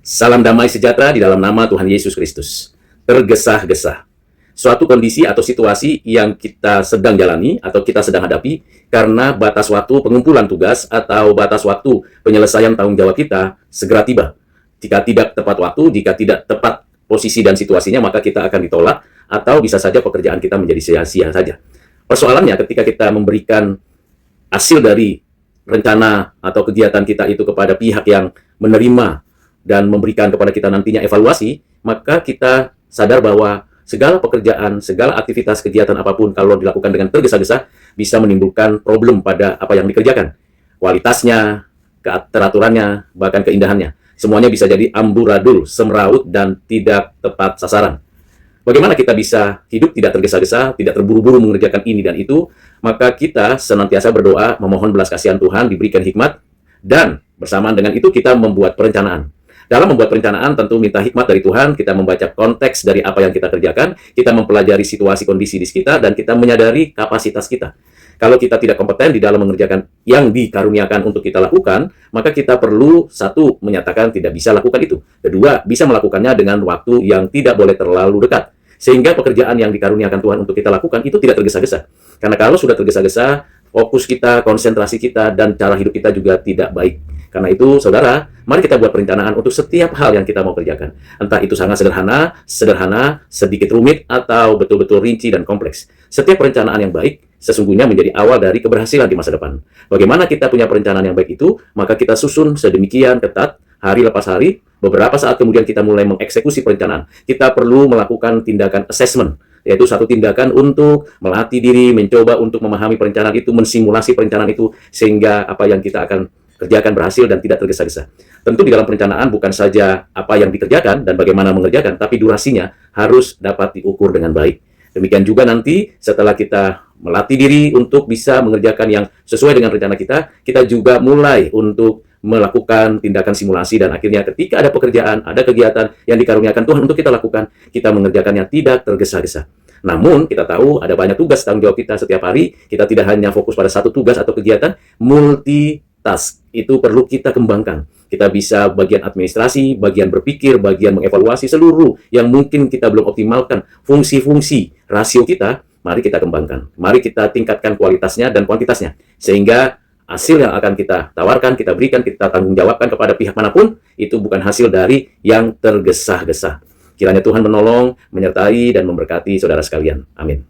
Salam damai sejahtera di dalam nama Tuhan Yesus Kristus. Tergesa-gesa. Suatu kondisi atau situasi yang kita sedang jalani atau kita sedang hadapi karena batas waktu pengumpulan tugas atau batas waktu penyelesaian tanggung jawab kita segera tiba. Jika tidak tepat waktu, jika tidak tepat posisi dan situasinya, maka kita akan ditolak atau bisa saja pekerjaan kita menjadi sia-sia saja. Persoalannya ketika kita memberikan hasil dari rencana atau kegiatan kita itu kepada pihak yang menerima dan memberikan kepada kita nantinya evaluasi, maka kita sadar bahwa segala pekerjaan, segala aktivitas kegiatan apapun kalau dilakukan dengan tergesa-gesa bisa menimbulkan problem pada apa yang dikerjakan. Kualitasnya, keteraturannya, bahkan keindahannya. Semuanya bisa jadi amburadul, semeraut, dan tidak tepat sasaran. Bagaimana kita bisa hidup tidak tergesa-gesa, tidak terburu-buru mengerjakan ini dan itu, maka kita senantiasa berdoa, memohon belas kasihan Tuhan, diberikan hikmat, dan bersamaan dengan itu kita membuat perencanaan. Dalam membuat perencanaan tentu minta hikmat dari Tuhan, kita membaca konteks dari apa yang kita kerjakan, kita mempelajari situasi kondisi di sekitar, dan kita menyadari kapasitas kita. Kalau kita tidak kompeten di dalam mengerjakan yang dikaruniakan untuk kita lakukan, maka kita perlu, satu, menyatakan tidak bisa lakukan itu. Kedua, bisa melakukannya dengan waktu yang tidak boleh terlalu dekat. Sehingga pekerjaan yang dikaruniakan Tuhan untuk kita lakukan itu tidak tergesa-gesa. Karena kalau sudah tergesa-gesa, fokus kita, konsentrasi kita, dan cara hidup kita juga tidak baik. Karena itu, saudara, mari kita buat perencanaan untuk setiap hal yang kita mau kerjakan. Entah itu sangat sederhana, sedikit rumit, atau betul-betul rinci dan kompleks. Setiap perencanaan yang baik sesungguhnya menjadi awal dari keberhasilan di masa depan. Bagaimana kita punya perencanaan yang baik itu, maka kita susun sedemikian ketat, hari lepas hari, beberapa saat kemudian kita mulai mengeksekusi perencanaan. Kita perlu melakukan tindakan assessment, yaitu satu tindakan untuk melatih diri, mencoba untuk memahami perencanaan itu, mensimulasi perencanaan itu, sehingga apa yang kita akan kerjakan berhasil dan tidak tergesa-gesa. Tentu di dalam perencanaan bukan saja apa yang dikerjakan dan bagaimana mengerjakan, tapi durasinya harus dapat diukur dengan baik. Demikian juga nanti setelah kita melatih diri untuk bisa mengerjakan yang sesuai dengan rencana kita, kita juga mulai untuk melakukan tindakan simulasi dan akhirnya ketika ada pekerjaan, ada kegiatan yang dikaruniakan Tuhan untuk kita lakukan, kita mengerjakannya tidak tergesa-gesa. Namun, kita tahu ada banyak tugas tanggung jawab kita setiap hari, kita tidak hanya fokus pada satu tugas atau kegiatan, multitask itu perlu kita kembangkan. Kita bisa bagian administrasi, bagian berpikir, bagian mengevaluasi seluruh yang mungkin kita belum optimalkan. Fungsi-fungsi rasio kita, mari kita kembangkan. Mari kita tingkatkan kualitasnya dan kuantitasnya. Sehingga hasil yang akan kita tawarkan, kita berikan, kita tanggung jawabkan kepada pihak manapun, itu bukan hasil dari yang tergesa-gesa. Kiranya Tuhan menolong, menyertai, dan memberkati saudara sekalian. Amin.